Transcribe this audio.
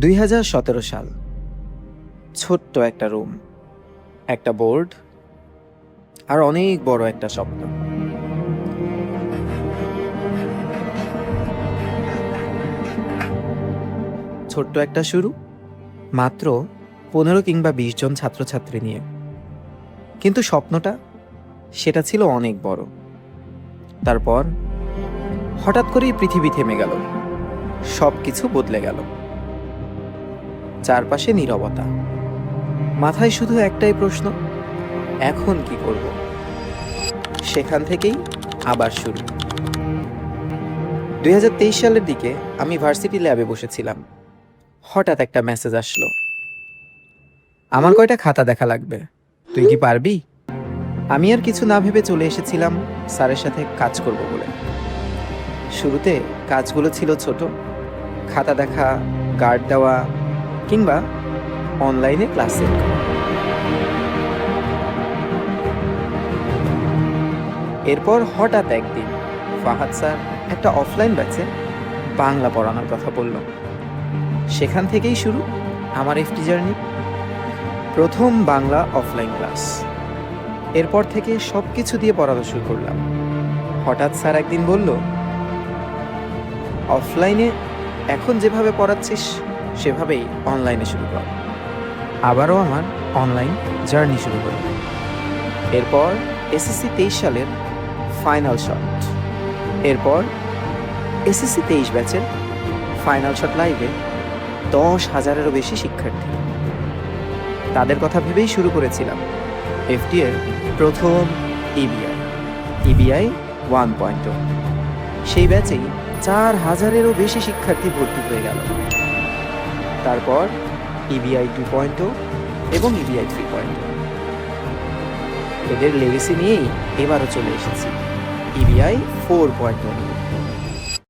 2017 সাল। ছোট্ট একটা রুম, একটা বোর্ড আর অনেক বড় একটা স্বপ্ন। ছোট্ট একটা শুরু, মাত্র 15 কিংবা 20 জন ছাত্রছাত্রী নিয়ে। কিন্তু স্বপ্নটা, সেটা ছিল অনেক বড়। তারপর হঠাৎ করেই পৃথিবী থেমে গেল, সব কিছু বদলে গেল। চারপাশে নীরবতা, মাথায় শুধু একটাই প্রশ্ন, এখন কি করব? সেখান থেকেই আবার শুরু। 2023 সালের দিকে আমি ভার্সিটি ল্যাবে বসেছিলাম। হঠাৎ একটা মেসেজ আসলো, আমার কয়টা খাতা দেখা লাগবে, তুই কি পারবি? আমি আর কিছু না ভেবে চলে এসেছিলাম স্যারের সাথে কাজ করব বলে। শুরুতে কাজগুলো ছিল ছোট, খাতা দেখা, গার্ড দেওয়া কিংবা অনলাইনে ক্লাস সেট করা। এরপর হঠাৎ একদিন ফাহাদ স্যার একটা অফলাইন ব্যাচে বাংলা পড়ানোর কথা বলল। সেখান থেকেই শুরু আমার এফটি জার্নি। প্রথম বাংলা অফলাইন ক্লাস। এরপর থেকে সব কিছু দিয়ে পড়ানো শুরু করলাম। হঠাৎ স্যার একদিন বলল, অফলাইনে এখন যেভাবে পড়াচ্ছিস সেভাবেই অনলাইনে শুরু কর। আবারও আমার অনলাইন জার্নি শুরু হলো। এরপর এসএসসি 23 সালের ফাইনাল শট। এরপর এসএসসি 23 ব্যাচের ফাইনাল শট লাইভে 10,000-এরও বেশি শিক্ষার্থী। তাদের কথা ভেবেই শুরু করেছিলাম এফটি এর প্রথম ইবিআই 1.0। সেই ব্যাচেই 4,000-এরও বেশি শিক্ষার্থী ভর্তি হয়ে গেল। তারপর ইবিআই 2.0 এবং ইবিআই 3.0। এদের লেগেসি নিয়েই এবারও চলে এসেছি ইবিআই 4.0।